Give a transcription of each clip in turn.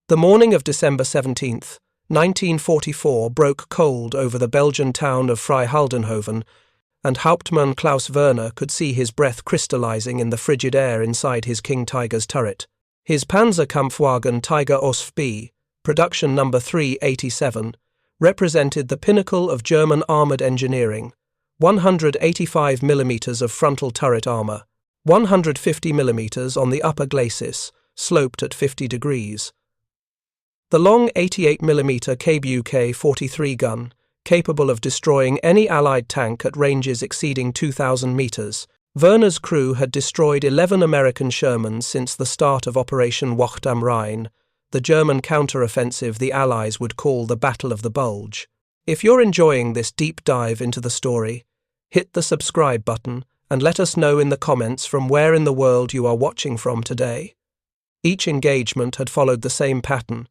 The morning of December 17th, 1944 broke cold over the Belgian town of Vrijhaldenhoven, and Hauptmann Klaus Werner could see his breath crystallizing in the frigid air inside his King Tiger's turret. His Panzerkampfwagen Tiger Osf B, production number 387, represented the pinnacle of German armoured engineering. 185 mm of frontal turret armour, 150 mm on the upper glacis, sloped at 50 degrees. The long 88 mm KBUK-43 gun, capable of destroying any Allied tank at ranges exceeding 2,000 meters. Werner's crew had destroyed 11 American Shermans since the start of Operation Wacht am Rhein, the German counter-offensive the Allies would call the Battle of the Bulge. If you're enjoying this deep dive into the story, hit the subscribe button and let us know in the comments from where in the world you are watching from today. Each engagement had followed the same pattern.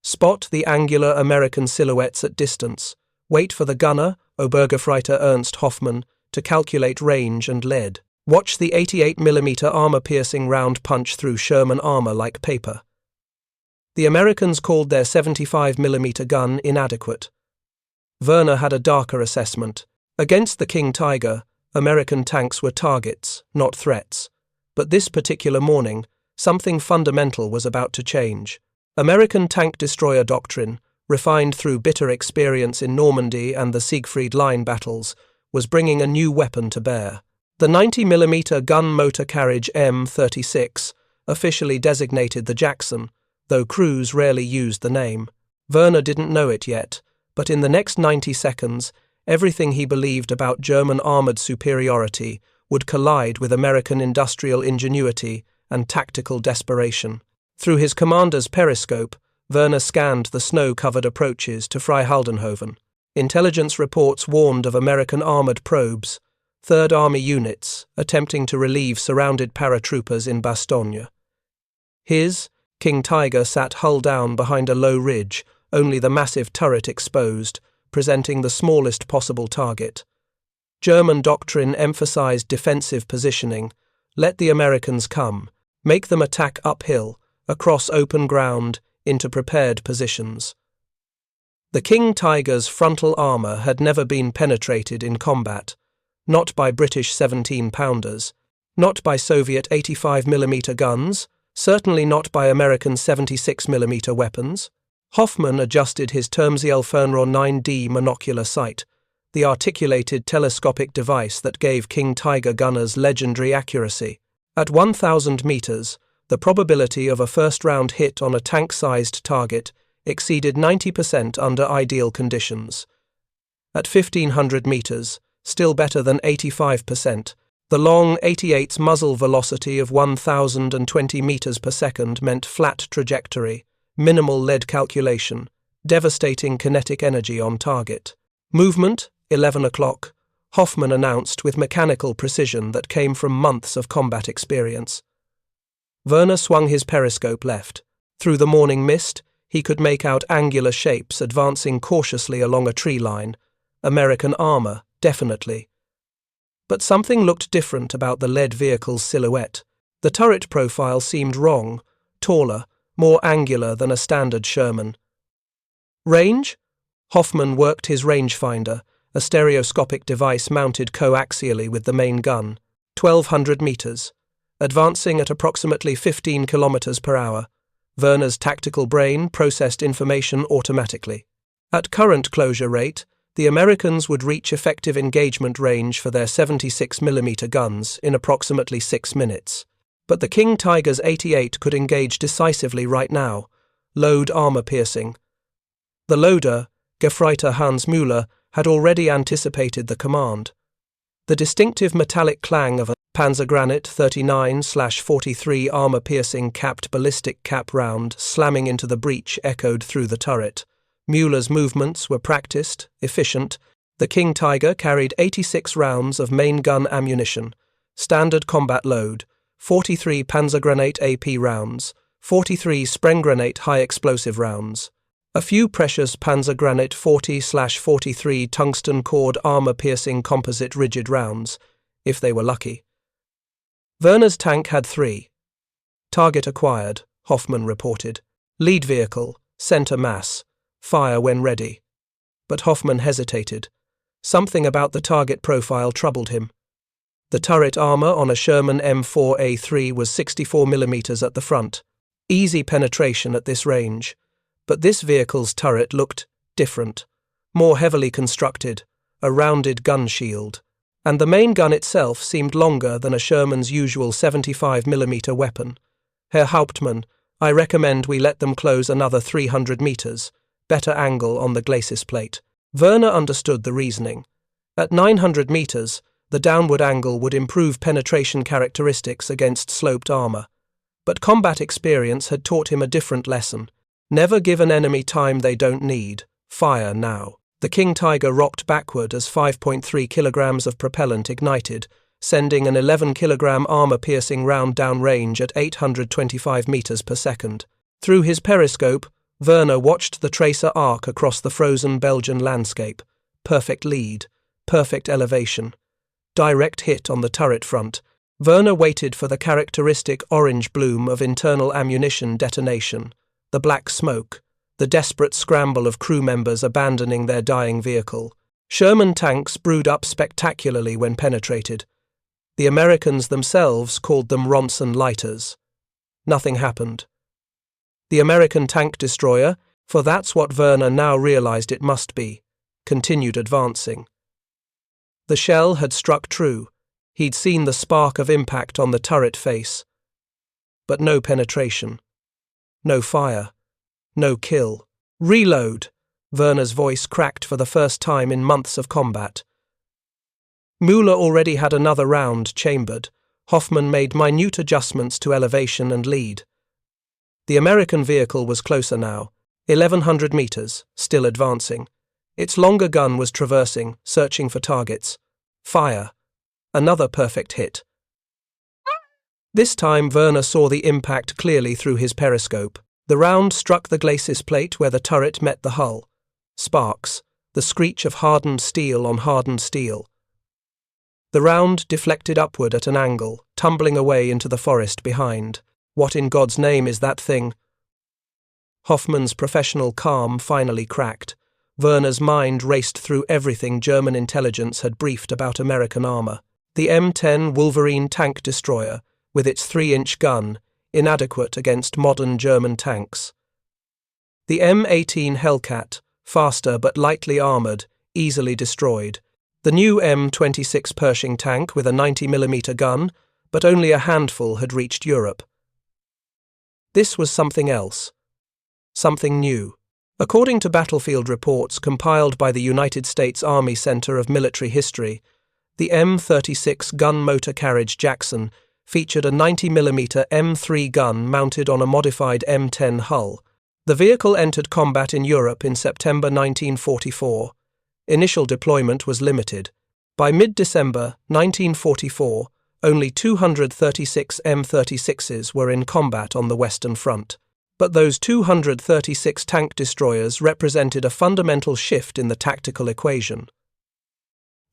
Spot the angular American silhouettes at distance. Wait for the gunner, Obergefreiter Ernst Hoffmann, to calculate range and lead. Watch the 88 mm armor-piercing round punch through Sherman armor like paper. The Americans called their 75 mm gun inadequate. Werner had a darker assessment. Against the King Tiger, American tanks were targets, not threats. But this particular morning, something fundamental was about to change. American tank destroyer doctrine, refined through bitter experience in Normandy and the Siegfried Line battles, was bringing a new weapon to bear. The 90 mm gun motor carriage M36, officially designated the Jackson, though crews rarely used the name. Werner didn't know it yet, but in the next 90 seconds, everything he believed about German armoured superiority would collide with American industrial ingenuity and tactical desperation. Through his commander's periscope, Werner scanned the snow-covered approaches to Vrijhaldenhoven. Intelligence reports warned of American armoured probes, Third Army units attempting to relieve surrounded paratroopers in Bastogne. His, King Tiger, sat hull down behind a low ridge, only the massive turret exposed, presenting the smallest possible target. German doctrine emphasized defensive positioning. Let the Americans come. Make them attack uphill, across open ground, into prepared positions. The King Tiger's frontal armour had never been penetrated in combat, not by British 17-pounders, not by Soviet 85 mm guns, certainly not by American 76 mm weapons. Hoffmann adjusted his Termsiel-Fernrohr 9D monocular sight, the articulated telescopic device that gave King Tiger gunners legendary accuracy. At 1,000 meters, the probability of a first-round hit on a tank-sized target exceeded 90% under ideal conditions. At 1,500 meters, still better than 85%, the long 88's muzzle velocity of 1,020 meters per second meant flat trajectory, minimal lead calculation, devastating kinetic energy on target. Movement, 11 o'clock, Hoffmann announced with mechanical precision that came from months of combat experience. Werner swung his periscope left. Through the morning mist, he could make out angular shapes advancing cautiously along a tree line. American armor, definitely. But something looked different about the lead vehicle's silhouette. The turret profile seemed wrong, taller, more angular than a standard Sherman. Range? Hoffmann worked his rangefinder, a stereoscopic device mounted coaxially with the main gun. 1,200 meters. Advancing at approximately 15 kilometers per hour. Werner's tactical brain processed information automatically. At current closure rate, the Americans would reach effective engagement range for their 76 mm guns in approximately 6 minutes. But the King Tiger's 88 could engage decisively right now. Load armor-piercing. The loader, Gefreiter Hans Müller, had already anticipated the command. The distinctive metallic clang of a Panzergranit 39/43 armor-piercing capped ballistic cap round slamming into the breech echoed through the turret. Müller's movements were practiced, efficient. The King Tiger carried 86 rounds of main gun ammunition, standard combat load, 43 Panzergranate AP rounds, 43 Sprenggranate high-explosive rounds, a few precious Panzergranate 40/43 tungsten-cored armor-piercing composite rigid rounds, if they were lucky. Werner's tank had 3. Target acquired, Hoffmann reported. Lead vehicle, center mass, fire when ready. But Hoffman hesitated. Something about the target profile troubled him. The turret armor on a Sherman M4A3 was 64 mm at the front. Easy penetration at this range. But this vehicle's turret looked different, more heavily constructed, a rounded gun shield. And the main gun itself seemed longer than a Sherman's usual 75 mm weapon. Herr Hauptmann, I recommend we let them close another 300 meters, better angle on the glacis plate. Werner understood the reasoning. At 900 meters, the downward angle would improve penetration characteristics against sloped armor. But combat experience had taught him a different lesson. Never give an enemy time they don't need. Fire now. The King Tiger rocked backward as 5.3 kilograms of propellant ignited, sending an 11 kilogram armor-piercing round downrange at 825 meters per second. Through his periscope, Werner watched the tracer arc across the frozen Belgian landscape. Perfect lead, perfect elevation. Direct hit on the turret front. Werner waited for the characteristic orange bloom of internal ammunition detonation, the black smoke, the desperate scramble of crew members abandoning their dying vehicle. Sherman tanks brewed up spectacularly when penetrated. The Americans themselves called them Ronson lighters. Nothing happened. The American tank destroyer, for that's what Werner now realized it must be, continued advancing. The shell had struck true. He'd seen the spark of impact on the turret face. But no penetration. No fire. No kill. Reload! Werner's voice cracked for the first time in months of combat. Müller already had another round chambered. Hoffman made minute adjustments to elevation and lead. The American vehicle was closer now, 1,100 meters, still advancing. Its longer gun was traversing, searching for targets. Fire. Another perfect hit. This time Werner saw the impact clearly through his periscope. The round struck the glacis plate where the turret met the hull. Sparks, the screech of hardened steel on hardened steel. The round deflected upward at an angle, tumbling away into the forest behind. What in God's name is that thing? Hoffman's professional calm finally cracked. Werner's mind raced through everything German intelligence had briefed about American armor. The M10 Wolverine tank destroyer, with its 3-inch gun, inadequate against modern German tanks. The M18 Hellcat, faster but lightly armored, easily destroyed. The new M36 Pershing tank with a 90mm gun, but only a handful had reached Europe. This was something else. Something new. According to battlefield reports compiled by the United States Army Center of Military History, the M36 gun motor carriage Jackson featured a 90mm M3 gun mounted on a modified M10 hull. The vehicle entered combat in Europe in September 1944. Initial deployment was limited. By mid-December 1944, only 236 M36's were in combat on the Western Front. But those 236 tank destroyers represented a fundamental shift in the tactical equation.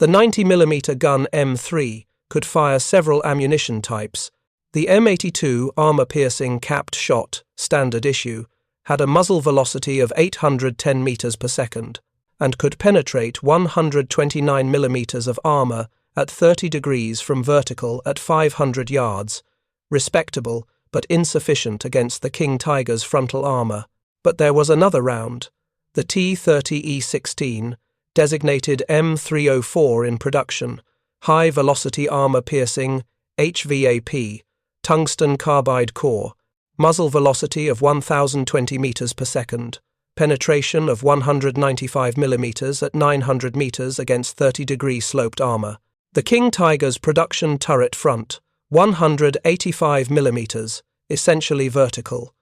The 90mm gun M3 could fire several ammunition types. The M82 armor-piercing capped shot, standard issue, had a muzzle velocity of 810 meters per second and could penetrate 129 millimeters of armor at 30 degrees from vertical at 500 yards, respectable but insufficient against the King Tiger's frontal armor. But there was another round, the T-30E16, designated M304 in production, high-velocity armor-piercing, HVAP, tungsten carbide core, muzzle velocity of 1,020 meters per second, penetration of 195 millimeters at 900 meters against 30-degree sloped armor. The King Tiger's production turret front, 185 millimeters, essentially vertical.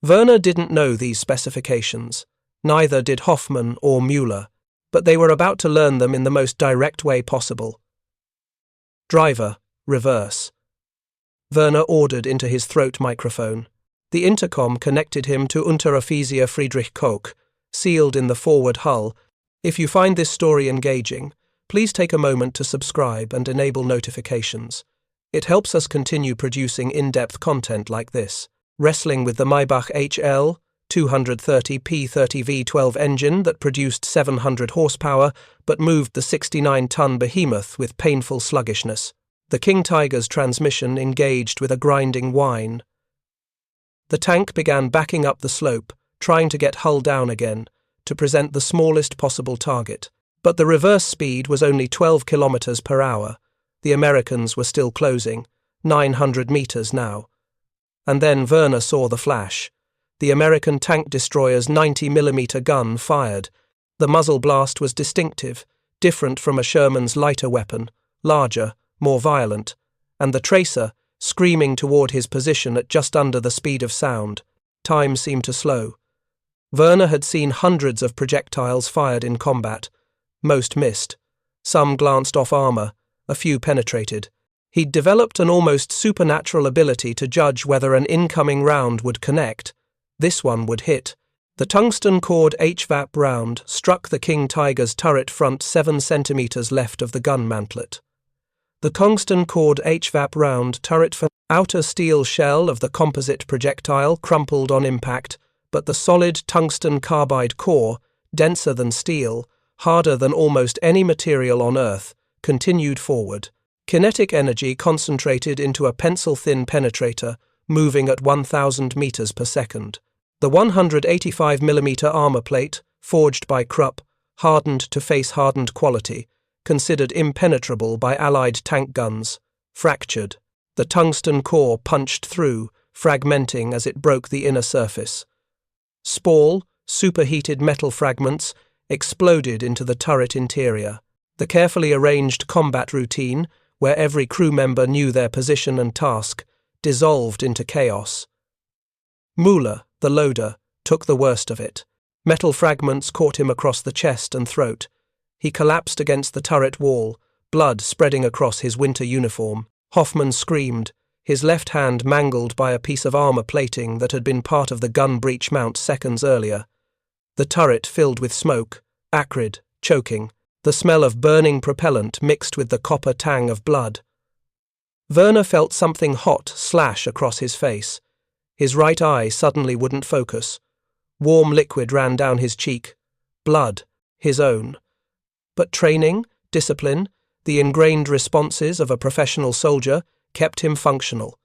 Werner didn't know these specifications, neither did Hoffman or Müller, but they were about to learn them in the most direct way possible. Driver, reverse. Werner ordered into his throat microphone. The intercom connected him to Unteroffizier Friedrich Koch, sealed in the forward hull. If you find this story engaging, please take a moment to subscribe and enable notifications. It helps us continue producing in-depth content like this. wrestling with the Maybach HL 230 P30 V12 engine that produced 700 horsepower but moved the 69-ton behemoth with painful sluggishness. The King Tiger's transmission engaged with a grinding whine. The tank began backing up the slope, trying to get hull down again, to present the smallest possible target. But the reverse speed was only 12 kilometers per hour. The Americans were still closing, 900 meters now. And then Werner saw the flash. The American tank destroyer's 90mm gun fired. The muzzle blast was distinctive, different from a Sherman's lighter weapon, larger, more violent, and the tracer, screaming toward his position at just under the speed of sound. Time seemed to slow. Werner had seen hundreds of projectiles fired in combat. Most missed. Some glanced off armor, a few penetrated. He'd developed an almost supernatural ability to judge whether an incoming round would connect. This one would hit. The tungsten-cored HVAP round struck the King Tiger's turret front 7 centimeters left of the gun mantlet. The tungsten-cored HVAP round turret outer steel shell of the composite projectile crumpled on impact, but the solid tungsten carbide core, denser than steel, harder than almost any material on Earth, continued forward. Kinetic energy concentrated into a pencil-thin penetrator, moving at 1,000 meters per second. The 185mm armor plate, forged by Krupp, hardened to face hardened quality, considered impenetrable by Allied tank guns, fractured. The tungsten core punched through, fragmenting as it broke the inner surface. Small, superheated metal fragments exploded into the turret interior. The carefully arranged combat routine, where every crew member knew their position and task, dissolved into chaos. Müller, the loader, took the worst of it. Metal fragments caught him across the chest and throat. He collapsed against the turret wall, blood spreading across his winter uniform. Hoffman screamed, his left hand mangled by a piece of armor plating that had been part of the gun breech mount seconds earlier. The turret filled with smoke, acrid, choking, the smell of burning propellant mixed with the copper tang of blood. Werner felt something hot slash across his face. His right eye suddenly wouldn't focus. Warm liquid ran down his cheek. Blood, his own. But training, discipline, the ingrained responses of a professional soldier kept him functional.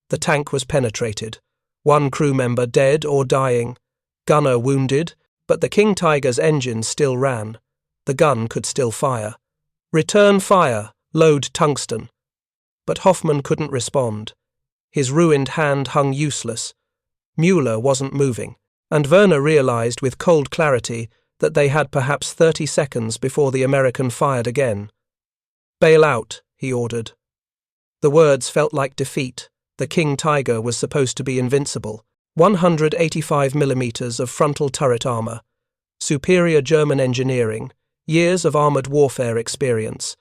The tank was penetrated. One crew member dead or dying. Gunner wounded, but the King Tiger's engine still ran. The gun could still fire. Return fire, load tungsten. But Hoffman couldn't respond. His ruined hand hung useless. Müller wasn't moving, and Werner realized with cold clarity that they had perhaps 30 seconds before the American fired again. "Bail out," he ordered. The words felt like defeat. The King Tiger was supposed to be invincible. 185mm of frontal turret armor, superior German engineering, years of armored warfare experience,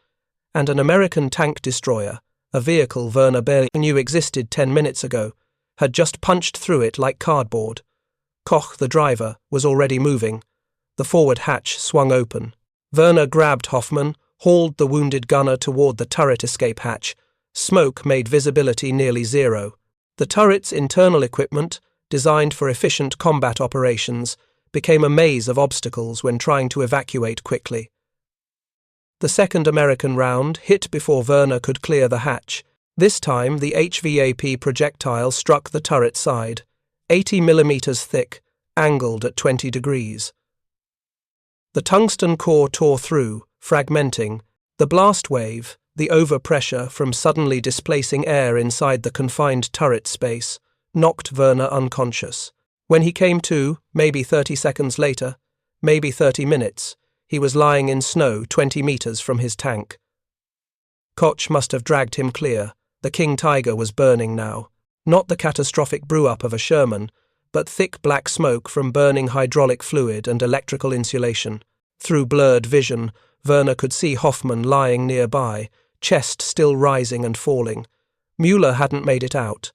and an American tank destroyer, a vehicle Werner barely knew existed 10 minutes ago, had just punched through it like cardboard. Koch, the driver, was already moving. The forward hatch swung open. Werner grabbed Hoffman, hauled the wounded gunner toward the turret escape hatch. Smoke made visibility nearly zero. The turret's internal equipment, designed for efficient combat operations, became a maze of obstacles when trying to evacuate quickly. The second American round hit before Werner could clear the hatch. This time the HVAP projectile struck the turret side, 80mm thick, angled at 20 degrees. The tungsten core tore through, fragmenting. The blast wave, the overpressure from suddenly displacing air inside the confined turret space, knocked Werner unconscious. When he came to, maybe 30 seconds later, maybe 30 minutes, he was lying in snow 20 meters from his tank. Koch must have dragged him clear. The King Tiger was burning now. Not the catastrophic brew-up of a Sherman, but thick black smoke from burning hydraulic fluid and electrical insulation. Through blurred vision, Werner could see Hoffman lying nearby, chest still rising and falling. Müller hadn't made it out.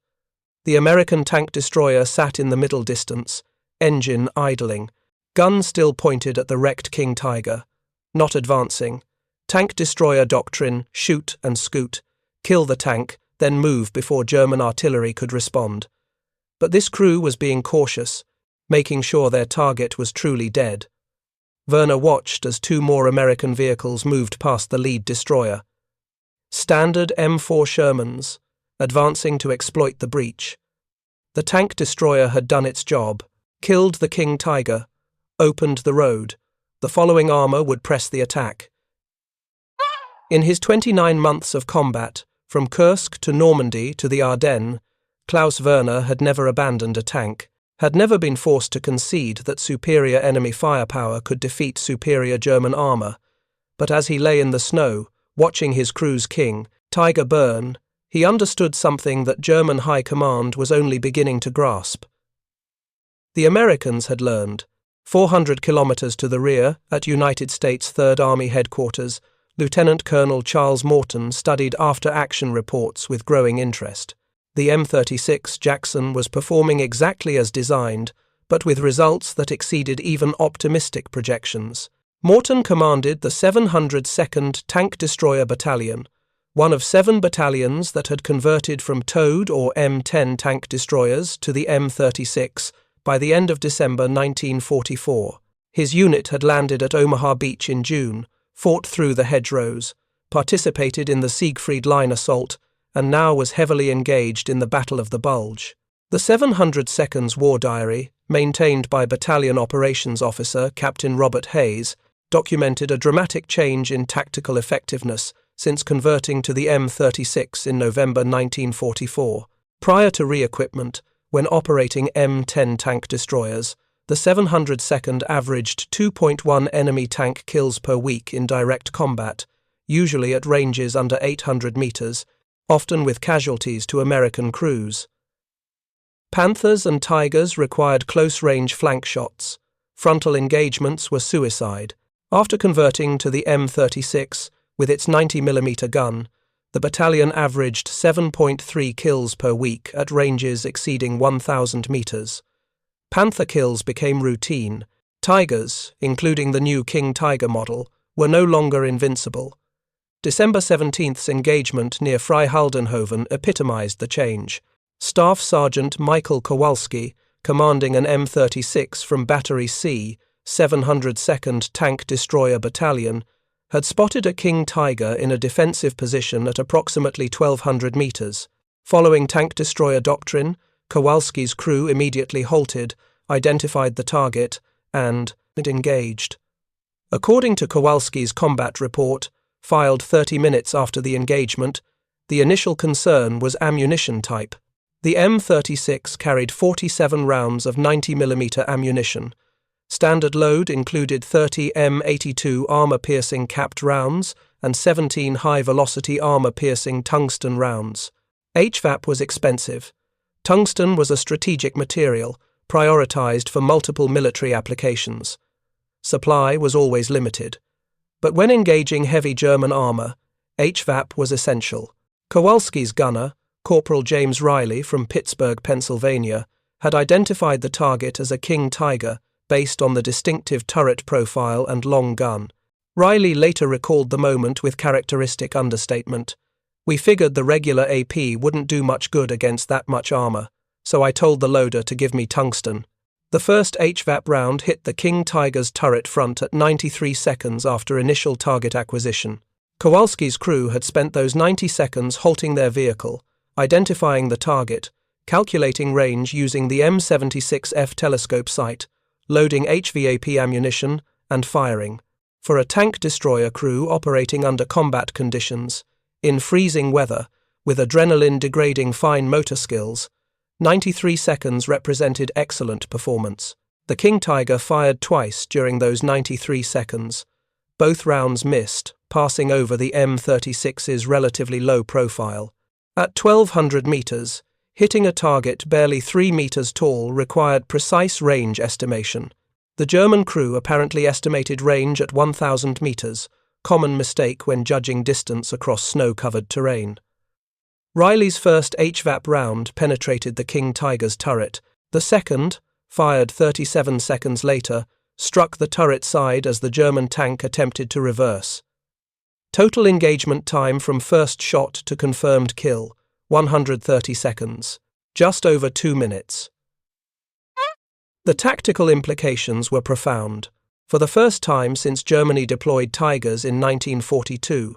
The American tank destroyer sat in the middle distance, engine idling, gun still pointed at the wrecked King Tiger. Not advancing. Tank destroyer doctrine, shoot and scoot. Kill the tank, then move before German artillery could respond. But this crew was being cautious, making sure their target was truly dead. Werner watched as two more American vehicles moved past the lead destroyer. Standard M4 Shermans, advancing to exploit the breach. The tank destroyer had done its job, killed the King Tiger, opened the road. The following armor would press the attack. In his 29 months of combat, from Kursk to Normandy to the Ardennes, Klaus Werner had never abandoned a tank, had never been forced to concede that superior enemy firepower could defeat superior German armor. But as he lay in the snow, watching his crew's King Tiger burn, he understood something that German high command was only beginning to grasp. The Americans had learned. 400 kilometers to the rear, at United States Third Army headquarters, Lieutenant Colonel Charles Morton studied after-action reports with growing interest. The M36 Jackson was performing exactly as designed, but with results that exceeded even optimistic projections. Morton commanded the 702nd Tank Destroyer Battalion, one of 7 battalions that had converted from towed or M10 tank destroyers to the M36 by the end of December 1944. His unit had landed at Omaha Beach in June, fought through the hedgerows, participated in the Siegfried Line assault, and now was heavily engaged in the Battle of the Bulge. The 702nd's War Diary, maintained by Battalion Operations Officer Captain Robert Hayes, documented a dramatic change in tactical effectiveness since converting to the M36 in November 1944. Prior to re-equipment, when operating M10 tank destroyers, the 702nd averaged 2.1 enemy tank kills per week in direct combat, usually at ranges under 800 meters, often with casualties to American crews. Panthers and Tigers required close-range flank shots. Frontal engagements were suicide. After converting to the M36, with its 90mm gun, the battalion averaged 7.3 kills per week at ranges exceeding 1,000 meters. Panther kills became routine. Tigers, including the new King Tiger model, were no longer invincible. December 17th's engagement near Freihaldenhoven epitomized the change. Staff Sergeant Michael Kowalski, commanding an M36 from Battery C, 702nd Tank Destroyer Battalion, had spotted a King Tiger in a defensive position at approximately 1,200 meters. Following tank destroyer doctrine, Kowalski's crew immediately halted, identified the target, and engaged. According to Kowalski's combat report, filed 30 minutes after the engagement, the initial concern was ammunition type. The M36 carried 47 rounds of 90mm ammunition. Standard load included 30 M82 armor-piercing capped rounds and 17 high-velocity armor-piercing tungsten rounds. HVAP was expensive. Tungsten was a strategic material, prioritized for multiple military applications. Supply was always limited. But when engaging heavy German armor, HVAP was essential. Kowalski's gunner, Corporal James Riley from Pittsburgh, Pennsylvania, had identified the target as a King Tiger based on the distinctive turret profile and long gun. Riley later recalled the moment with characteristic understatement. "We figured the regular AP wouldn't do much good against that much armor, so I told the loader to give me tungsten." The first HVAP round hit the King Tiger's turret front at 93 seconds after initial target acquisition. Kowalski's crew had spent those 90 seconds halting their vehicle, identifying the target, calculating range using the M36's telescope sight, loading HVAP ammunition, and firing. For a tank destroyer crew operating under combat conditions, in freezing weather, with adrenaline-degrading fine motor skills, 93 seconds represented excellent performance. The King Tiger fired twice during those 93 seconds. Both rounds missed, passing over the M36's relatively low profile. At 1,200 meters, hitting a target barely 3 meters tall required precise range estimation. The German crew apparently estimated range at 1,000 meters, common mistake when judging distance across snow-covered terrain. Riley's first HVAP round penetrated the King Tiger's turret. The second, fired 37 seconds later, struck the turret side as the German tank attempted to reverse. Total engagement time from first shot to confirmed kill, 130 seconds. Just over 2 minutes. The tactical implications were profound. For the first time since Germany deployed Tigers in 1942,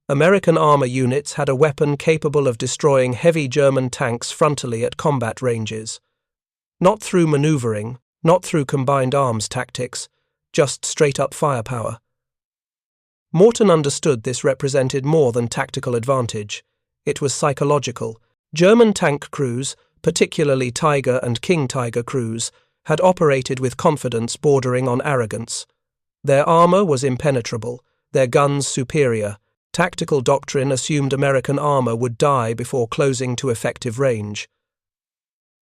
American armor units had a weapon capable of destroying heavy German tanks frontally at combat ranges. Not through maneuvering, not through combined arms tactics, just straight-up firepower. Morton understood this represented more than tactical advantage. It was psychological. German tank crews, particularly Tiger and King Tiger crews, had operated with confidence bordering on arrogance. Their armor was impenetrable, their guns superior. Tactical doctrine assumed American armor would die before closing to effective range.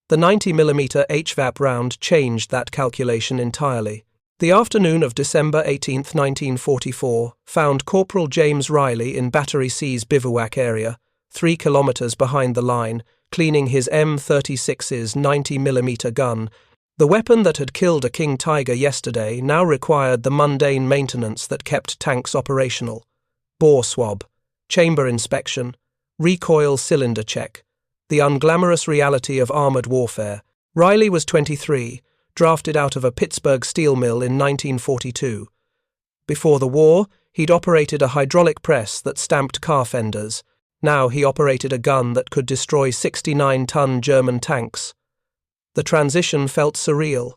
The 90mm HVAP round changed that calculation entirely. The afternoon of December 18, 1944, found Corporal James Riley in Battery C's bivouac area, 3 kilometers behind the line, cleaning his M36's 90mm gun. The weapon that had killed a King Tiger yesterday now required the mundane maintenance that kept tanks operational. Bore swab, chamber inspection, recoil cylinder check, the unglamorous reality of armored warfare. Riley was 23, drafted out of a Pittsburgh steel mill in 1942. Before the war, he'd operated a hydraulic press that stamped car fenders. Now he operated a gun that could destroy 69-ton German tanks. The transition felt surreal.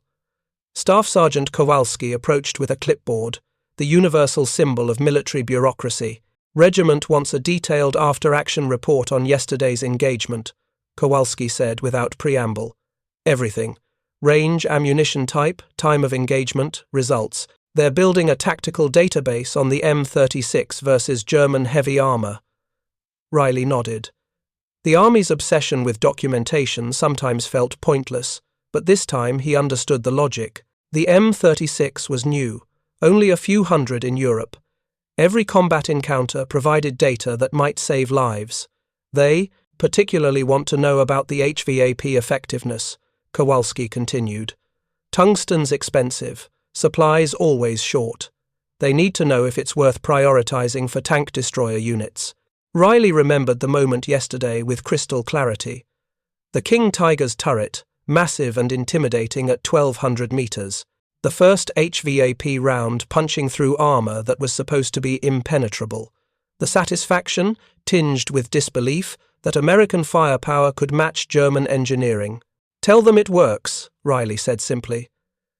Staff Sergeant Kowalski approached with a clipboard, the universal symbol of military bureaucracy. "Regiment wants a detailed after-action report on yesterday's engagement," Kowalski said without preamble. "Everything. Range, ammunition type, time of engagement, results. They're building a tactical database on the M36 versus German heavy armor." Riley nodded. The Army's obsession with documentation sometimes felt pointless, but this time he understood the logic. The M36 was new, only a few hundred in Europe. Every combat encounter provided data that might save lives. They particularly want to know about the HVAP effectiveness, Kowalski continued. Tungsten's expensive, supplies always short. They need to know if it's worth prioritizing for tank destroyer units. Riley remembered the moment yesterday with crystal clarity. The King Tiger's turret, massive and intimidating at 1,200 meters. The first HVAP round punching through armor that was supposed to be impenetrable. The satisfaction, tinged with disbelief, that American firepower could match German engineering. "Tell them it works," Riley said simply.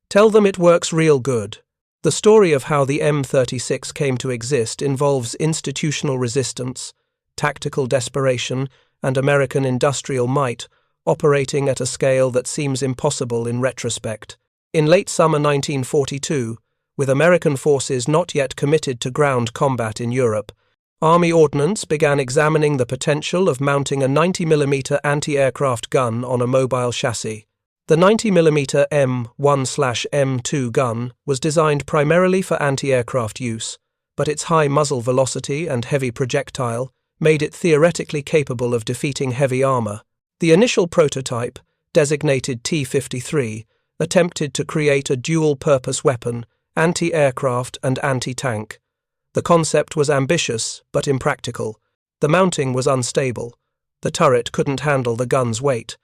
"Tell them it works real good." The story of how the M36 came to exist involves institutional resistance, tactical desperation, and American industrial might, operating at a scale that seems impossible in retrospect. In late summer 1942, with American forces not yet committed to ground combat in Europe, Army Ordnance began examining the potential of mounting a 90mm anti-aircraft gun on a mobile chassis. The 90mm M1/M2 gun was designed primarily for anti-aircraft use, but its high muzzle velocity and heavy projectile made it theoretically capable of defeating heavy armor. The initial prototype, designated T-53, attempted to create a dual-purpose weapon, anti-aircraft and anti-tank. The concept was ambitious, but impractical. The mounting was unstable. The turret couldn't handle the gun's weight.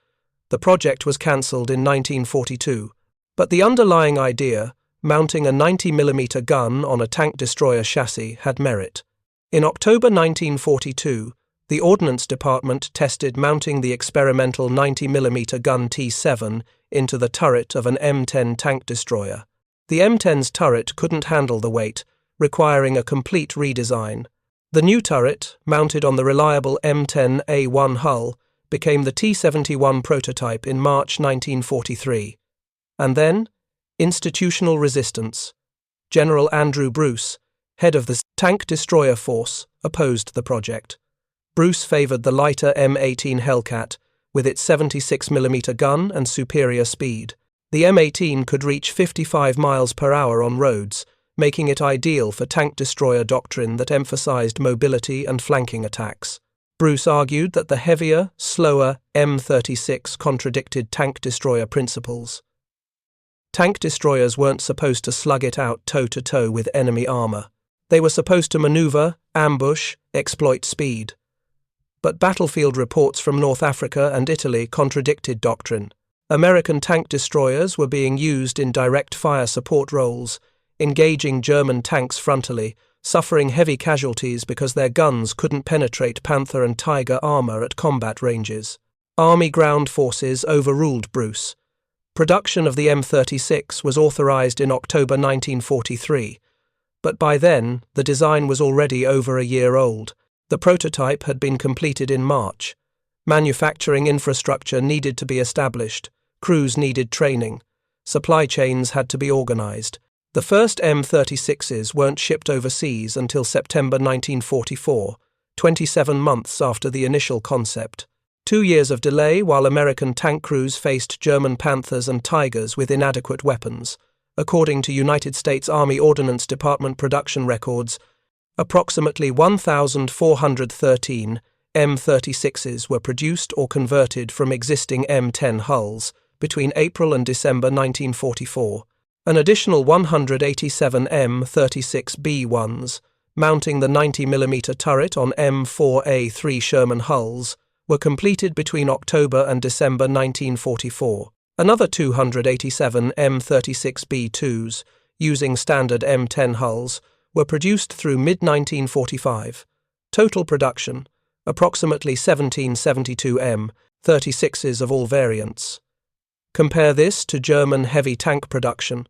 The project was cancelled in 1942. But the underlying idea, mounting a 90mm gun on a tank destroyer chassis, had merit. In October 1942, the Ordnance Department tested mounting the experimental 90mm gun T7 into the turret of an M10 tank destroyer. The M10's turret couldn't handle the weight, requiring a complete redesign. The new turret, mounted on the reliable M10A1 hull, became the T-71 prototype in March 1943. And then, institutional resistance. General Andrew Bruce, head of the Tank Destroyer Force, opposed the project. Bruce favored the lighter M18 Hellcat, with its 76mm gun and superior speed. The M18 could reach 55 miles per hour on roads, making it ideal for tank destroyer doctrine that emphasized mobility and flanking attacks. Bruce argued that the heavier, slower M36 contradicted tank destroyer principles. Tank destroyers weren't supposed to slug it out toe-to-toe with enemy armor. They were supposed to maneuver, ambush, exploit speed. but battlefield reports from North Africa and Italy contradicted doctrine. American tank destroyers were being used in direct fire support roles, engaging German tanks frontally, suffering heavy casualties because their guns couldn't penetrate Panther and Tiger armor at combat ranges. Army ground forces overruled Bruce. Production of the M36 was authorized in October 1943, but by then the design was already over a year old. The prototype had been completed in March. Manufacturing infrastructure needed to be established, crews needed training, supply chains had to be organized. The first M36's weren't shipped overseas until September 1944, 27 months after the initial concept. 2 years of delay while American tank crews faced German Panthers and Tigers with inadequate weapons. According to United States Army Ordnance Department production records, approximately 1,413 M36's were produced or converted from existing M10 hulls between April and December 1944. An additional 187 M36B1s, mounting the 90mm turret on M4A3 Sherman hulls, were completed between October and December 1944. Another 287 M36B2s, using standard M10 hulls, were produced through mid-1945. Total production, approximately 1772 M36's of all variants. Compare this to German heavy tank production.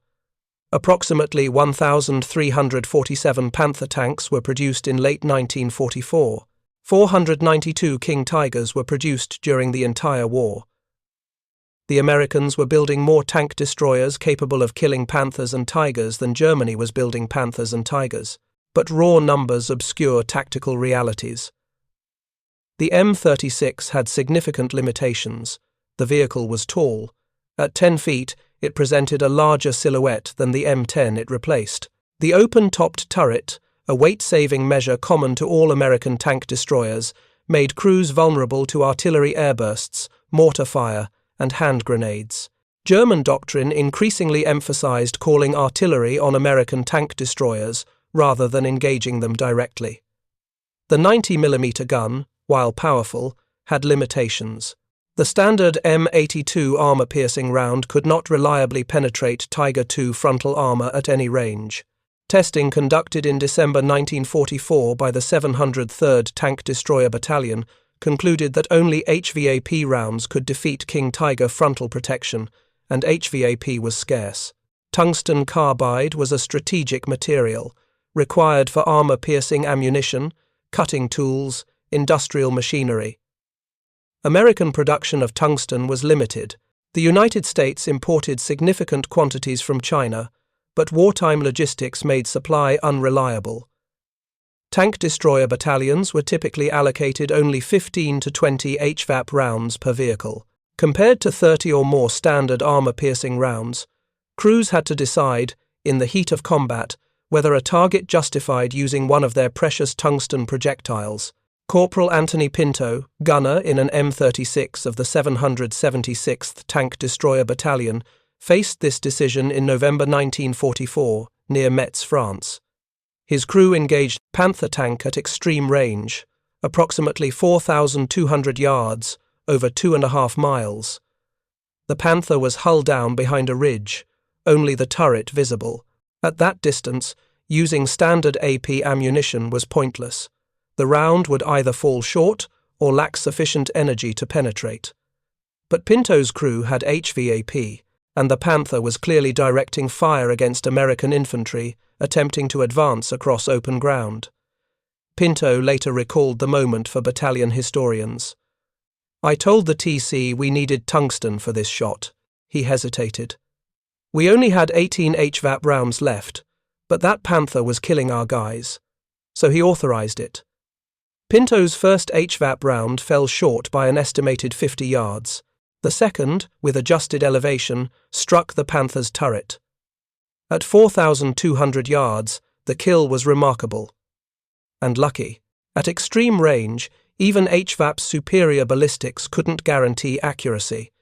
Approximately 1,347 Panther tanks were produced in late 1944. 492 King Tigers were produced during the entire war. The Americans were building more tank destroyers capable of killing Panthers and Tigers than Germany was building Panthers and Tigers, but raw numbers obscure tactical realities. The M36 had significant limitations. The vehicle was tall. At 10 feet, it presented a larger silhouette than the M10 it replaced. The open-topped turret, a weight-saving measure common to all American tank destroyers, made crews vulnerable to artillery airbursts, mortar fire, and hand grenades. German doctrine increasingly emphasized calling artillery on American tank destroyers rather than engaging them directly. The 90mm gun, while powerful, had limitations. The standard M82 armor-piercing round could not reliably penetrate Tiger II frontal armor at any range. Testing conducted in December 1944 by the 703rd Tank Destroyer Battalion concluded that only HVAP rounds could defeat King Tiger frontal protection, and HVAP was scarce. Tungsten carbide was a strategic material, required for armor-piercing ammunition, cutting tools, industrial machinery. American production of tungsten was limited. The United States imported significant quantities from China, but wartime logistics made supply unreliable. Tank destroyer battalions were typically allocated only 15 to 20 HVAP rounds per vehicle. Compared to 30 or more standard armor-piercing rounds, crews had to decide, in the heat of combat, whether a target justified using one of their precious tungsten projectiles. Corporal Anthony Pinto, gunner in an M36 of the 776th Tank Destroyer Battalion, faced this decision in November 1944 near Metz, France. His crew engaged Panther tank at extreme range, approximately 4,200 yards, over 2.5 miles. The Panther was hull down behind a ridge, only the turret visible. At that distance, using standard AP ammunition was pointless. The round would either fall short or lack sufficient energy to penetrate. But Pinto's crew had HVAP, and the Panther was clearly directing fire against American infantry attempting to advance across open ground. Pinto later recalled the moment for battalion historians. "I told the TC we needed tungsten for this shot." He hesitated. "We only had 18 HVAP rounds left, but that Panther was killing our guys." So he authorized it. Pinto's first HVAP round fell short by an estimated 50 yards. The second, with adjusted elevation, struck the Panther's turret. At 4,200 yards, the kill was remarkable. And lucky. At extreme range, even HVAP's superior ballistics couldn't guarantee accuracy.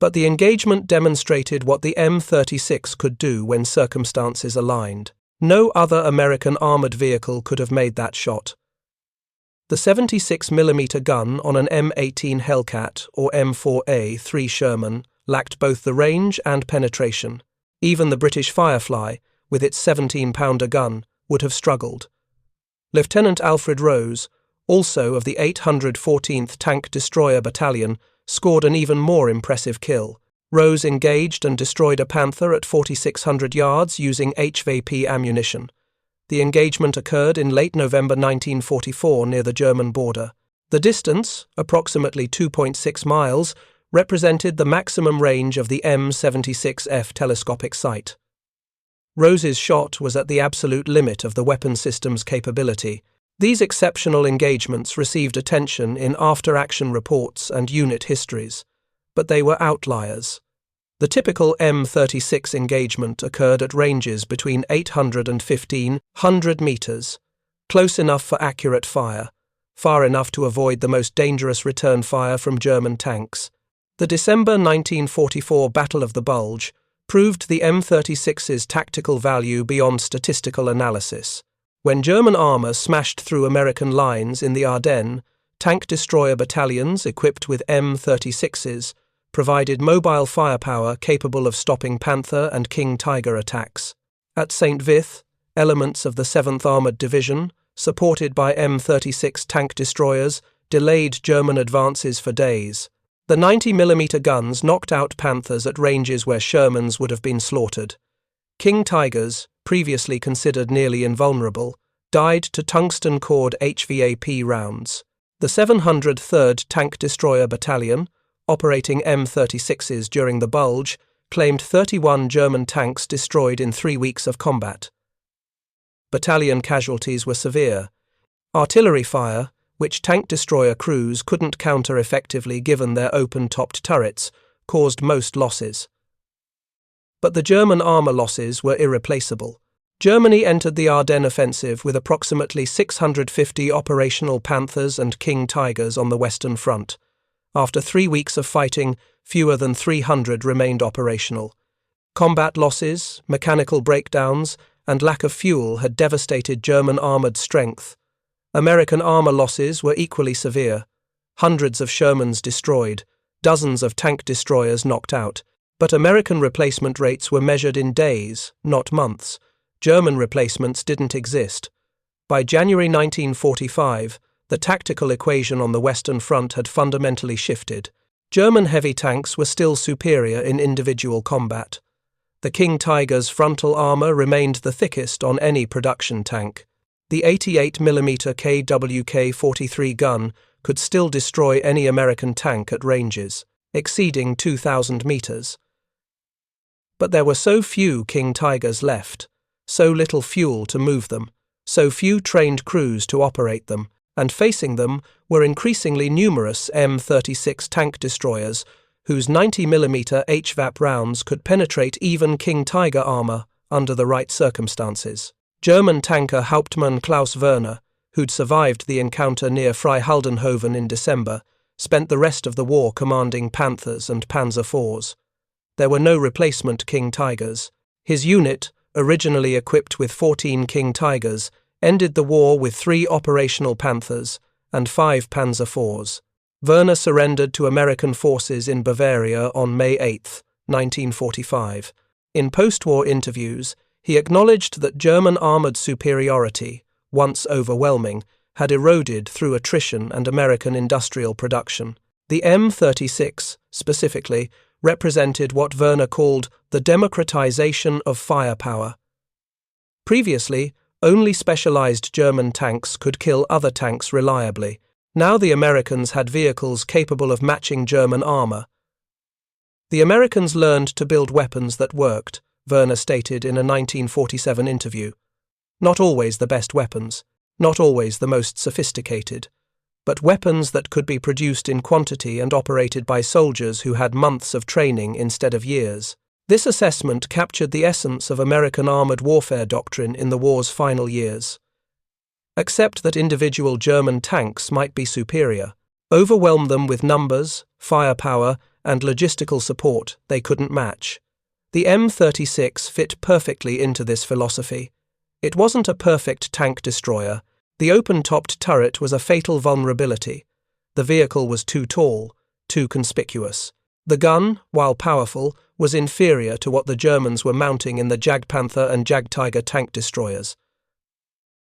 But the engagement demonstrated what the M36 could do when circumstances aligned. No other American armored vehicle could have made that shot. The 76mm gun on an M18 Hellcat or M4A3 Sherman lacked both the range and penetration. Even the British Firefly, with its 17-pounder gun, would have struggled. Lieutenant Alfred Rose, also of the 814th Tank Destroyer Battalion, scored an even more impressive kill. Rose engaged and destroyed a Panther at 4,600 yards using HVAP ammunition. The engagement occurred in late November 1944 near the German border. The distance, approximately 2.6 miles, represented the maximum range of the M36's telescopic sight. Rose's shot was at the absolute limit of the weapon system's capability. These exceptional engagements received attention in after-action reports and unit histories, but they were outliers. The typical M36 engagement occurred at ranges between 800 and 1,500 meters, close enough for accurate fire, far enough to avoid the most dangerous return fire from German tanks. The December 1944 Battle of the Bulge proved the M36's tactical value beyond statistical analysis. When German armor smashed through American lines in the Ardennes, tank destroyer battalions equipped with M36's provided mobile firepower capable of stopping Panther and King Tiger attacks. At St. Vith, elements of the 7th Armoured Division, supported by M36 tank destroyers, delayed German advances for days. The 90mm guns knocked out Panthers at ranges where Shermans would have been slaughtered. King Tigers, previously considered nearly invulnerable, died to tungsten-cored HVAP rounds. The 703rd Tank Destroyer Battalion, operating M36's during the Bulge, claimed 31 German tanks destroyed in 3 weeks of combat. Battalion casualties were severe. Artillery fire, which tank destroyer crews couldn't counter effectively given their open-topped turrets, caused most losses. But the German armour losses were irreplaceable. Germany entered the Ardennes offensive with approximately 650 operational Panthers and King Tigers on the Western Front. After 3 weeks of fighting, fewer than 300 remained operational. Combat losses, mechanical breakdowns, and lack of fuel had devastated German armoured strength. American armour losses were equally severe. Hundreds of Shermans destroyed, dozens of tank destroyers knocked out. But American replacement rates were measured in days, not months. German replacements didn't exist. By January 1945, the tactical equation on the Western Front had fundamentally shifted. German heavy tanks were still superior in individual combat. The King Tiger's frontal armour remained the thickest on any production tank. The 88mm KWK-43 gun could still destroy any American tank at ranges exceeding 2,000 meters. But there were so few King Tigers left, so little fuel to move them, so few trained crews to operate them, and facing them were increasingly numerous M36 tank destroyers whose 90mm HVAP rounds could penetrate even King Tiger armour under the right circumstances. German tanker Hauptmann Klaus Werner, who'd survived the encounter near Freihaldenhoven in December, spent the rest of the war commanding Panthers and Panzer IVs. There were no replacement King Tigers. His unit, originally equipped with 14 King Tigers, ended the war with 3 operational Panthers and 5 Panzer IVs. Werner surrendered to American forces in Bavaria on May 8, 1945. In post-war interviews, he acknowledged that German armoured superiority, once overwhelming, had eroded through attrition and American industrial production. The M36, specifically, represented what Werner called the democratization of firepower. Previously, only specialized German tanks could kill other tanks reliably. Now the Americans had vehicles capable of matching German armor. The Americans learned to build weapons that worked, Werner stated in a 1947 interview. Not always the best weapons, not always the most sophisticated, but weapons that could be produced in quantity and operated by soldiers who had months of training instead of years. This assessment captured the essence of American armored warfare doctrine in the war's final years. Accept that individual German tanks might be superior. Overwhelm them with numbers, firepower, and logistical support they couldn't match. The M36 fit perfectly into this philosophy. It wasn't a perfect tank destroyer, The open-topped turret was a fatal vulnerability. The vehicle was too tall, too conspicuous. The gun, while powerful, was inferior to what the Germans were mounting in the Jagdpanther and Jagdtiger tank destroyers.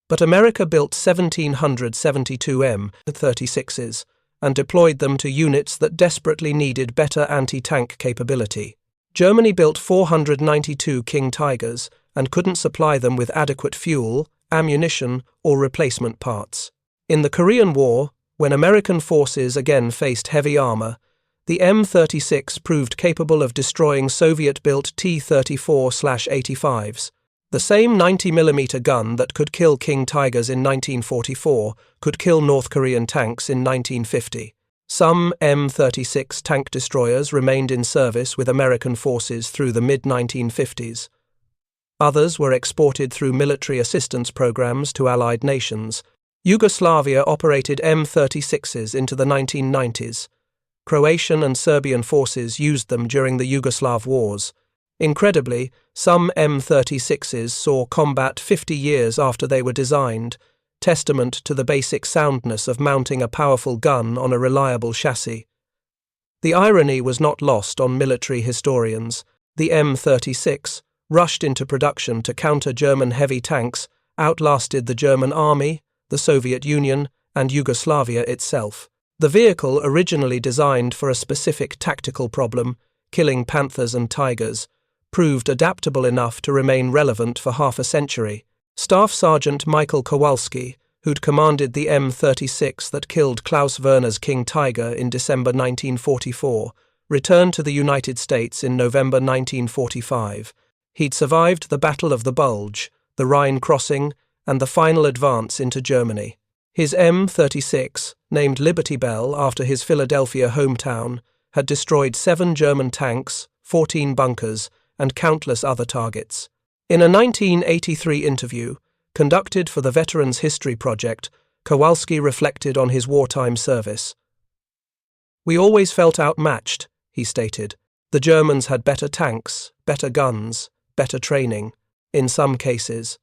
But America built 1,772 M36's and deployed them to units that desperately needed better anti-tank capability. Germany built 492 King Tigers and couldn't supply them with adequate fuel, ammunition, or replacement parts. In the Korean War, when American forces again faced heavy armor, the M36 proved capable of destroying Soviet-built T-34/85s. The same 90mm gun that could kill King Tigers in 1944 could kill North Korean tanks in 1950. Some M36 tank destroyers remained in service with American forces through the mid-1950s. Others were exported through military assistance programs to Allied nations. Yugoslavia operated M36's into the 1990s. Croatian and Serbian forces used them during the Yugoslav wars. Incredibly, some M36's saw combat 50 years after they were designed, testament to the basic soundness of mounting a powerful gun on a reliable chassis. The irony was not lost on military historians. The M36, rushed into production to counter German heavy tanks, outlasted the German army, the Soviet Union, and Yugoslavia itself. The vehicle, originally designed for a specific tactical problem, killing Panthers and Tigers, proved adaptable enough to remain relevant for half a century. Staff Sergeant Michael Kowalski, who'd commanded the M36 that killed Klaus Werner's King Tiger in December 1944, returned to the United States in November 1945. He'd survived the Battle of the Bulge, the Rhine crossing, and the final advance into Germany. His M36, named Liberty Bell after his Philadelphia hometown, had destroyed 7 German tanks, 14 bunkers, and countless other targets. In a 1983 interview, conducted for the Veterans History Project, Kowalski reflected on his wartime service. "We always felt outmatched," he stated. "The Germans had better tanks, better guns, better training, in some cases.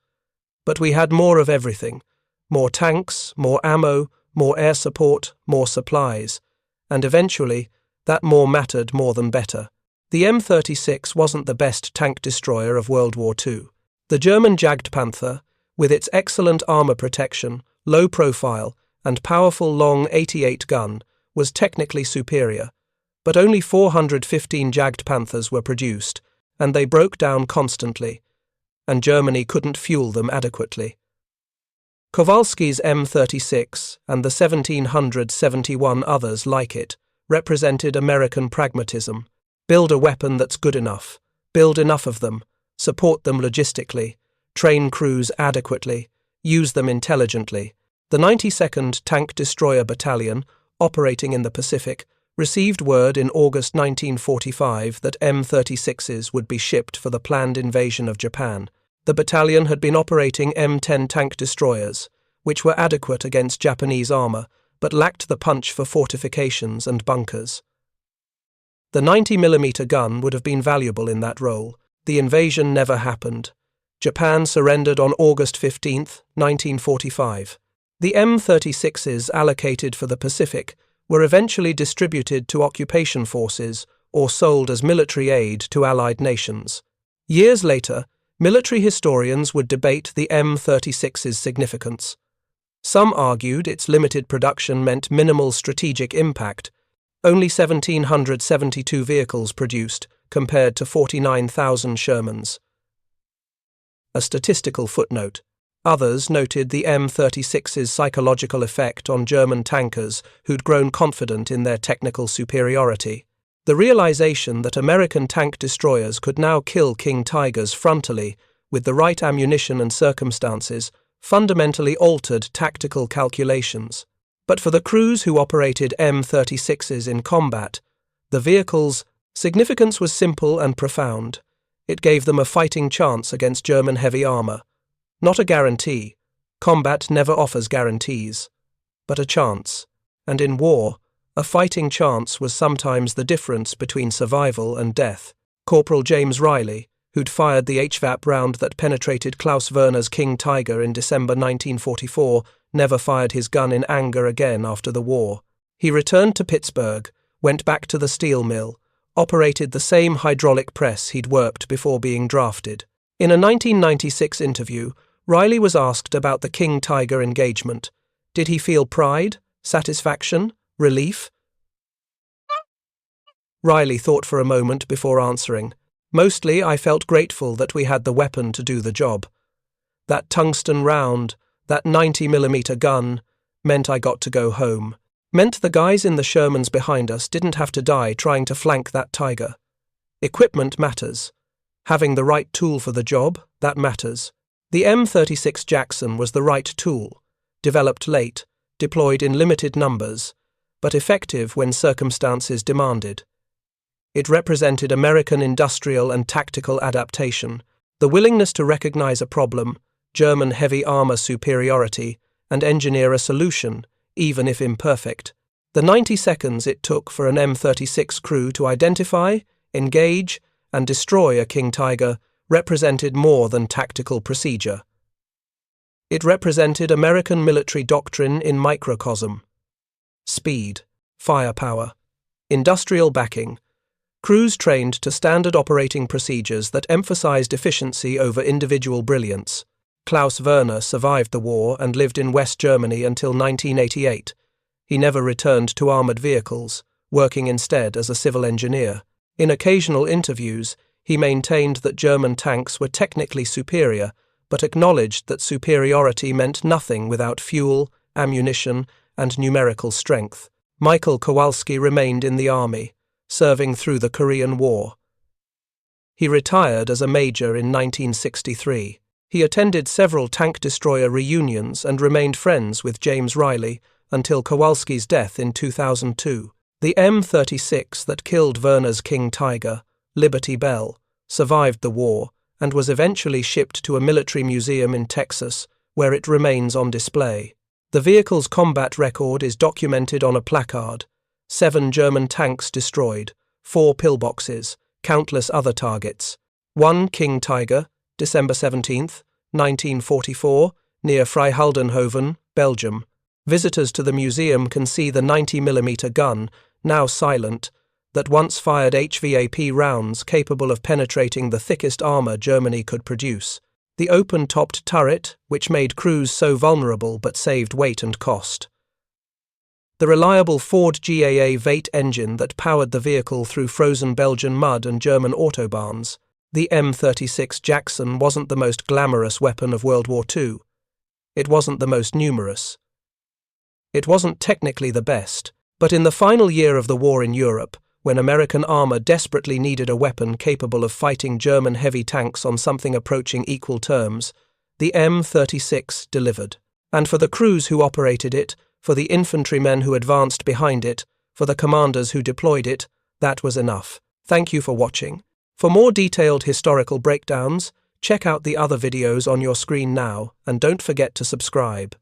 But we had more of everything. More tanks, more ammo, more air support, more supplies. And eventually, that more mattered more than better." The M36 wasn't the best tank destroyer of World War II. The German Jagdpanther, with its excellent armor protection, low profile, and powerful long 88 gun, was technically superior. But only 415 Jagdpanthers were produced, and they broke down constantly, and Germany couldn't fuel them adequately. Kowalski's M36, and the 1,771 others like it, represented American pragmatism. Build a weapon that's good enough, build enough of them, support them logistically, train crews adequately, use them intelligently. The 92nd Tank Destroyer Battalion, operating in the Pacific, received word in August 1945 that M36's would be shipped for the planned invasion of Japan. The battalion had been operating M10 tank destroyers, which were adequate against Japanese armor, but lacked the punch for fortifications and bunkers. The 90mm gun would have been valuable in that role. The invasion never happened. Japan surrendered on August 15, 1945. The M36's allocated for the Pacific were eventually distributed to occupation forces or sold as military aid to Allied nations. Years later, military historians would debate the M36's significance. Some argued its limited production meant minimal strategic impact. Only 1,772 vehicles produced, compared to 49,000 Shermans. A statistical footnote. Others noted the M36's psychological effect on German tankers who'd grown confident in their technical superiority. The realization that American tank destroyers could now kill King Tigers frontally, with the right ammunition and circumstances, fundamentally altered tactical calculations. But for the crews who operated M36's in combat, the vehicle's significance was simple and profound. It gave them a fighting chance against German heavy armor. Not a guarantee. Combat never offers guarantees. But a chance. And in war, a fighting chance was sometimes the difference between survival and death. Corporal James Riley, who'd fired the HVAP round that penetrated Klaus Werner's King Tiger in December 1944, never fired his gun in anger again after the war. He returned to Pittsburgh, went back to the steel mill, operated the same hydraulic press he'd worked before being drafted. In a 1996 interview, Riley was asked about the King Tiger engagement. Did he feel pride, satisfaction, relief? Riley thought for a moment before answering. Mostly, I felt grateful that we had the weapon to do the job. That tungsten round, that 90mm gun, meant I got to go home. Meant the guys in the Shermans behind us didn't have to die trying to flank that Tiger. Equipment matters. Having the right tool for the job, that matters. The M36 Jackson was the right tool, developed late, deployed in limited numbers, but effective when circumstances demanded. It represented American industrial and tactical adaptation, the willingness to recognize a problem, German heavy armor superiority, and engineer a solution, even if imperfect. The 90 seconds it took for an M36 crew to identify, engage, and destroy a King Tiger represented more than tactical procedure. It represented American military doctrine in microcosm. Speed, firepower, industrial backing, crews trained to standard operating procedures that emphasized efficiency over individual brilliance. Klaus Werner survived the war and lived in West Germany until 1988. He never returned to armored vehicles, working instead as a civil engineer. In occasional interviews, he maintained that German tanks were technically superior, but acknowledged that superiority meant nothing without fuel, ammunition, and numerical strength. Michael Kowalski remained in the army, serving through the Korean War. He retired as a major in 1963. He attended several Tank Destroyer reunions and remained friends with James Riley until Kowalski's death in 2002. The M36 that killed Werner's King Tiger, Liberty Bell, survived the war and was eventually shipped to a military museum in Texas, where it remains on display. The vehicle's combat record is documented on a placard: 7 German tanks destroyed, 4 pillboxes, countless other targets. 1 King Tiger, December 17, 1944, near Freihaldenhoven, Belgium. Visitors to the museum can see the 90mm gun, now silent, that once fired HVAP rounds capable of penetrating the thickest armor Germany could produce. The open-topped turret, which made crews so vulnerable but saved weight and cost. The reliable Ford GAA Vate engine that powered the vehicle through frozen Belgian mud and German autobahns. The M36 Jackson wasn't the most glamorous weapon of World War II. It wasn't the most numerous. It wasn't technically the best, but in the final year of the war in Europe, when American armor desperately needed a weapon capable of fighting German heavy tanks on something approaching equal terms, the M36 delivered. And for the crews who operated it, for the infantrymen who advanced behind it, for the commanders who deployed it, that was enough. Thank you for watching. For more detailed historical breakdowns, check out the other videos on your screen now, and don't forget to subscribe.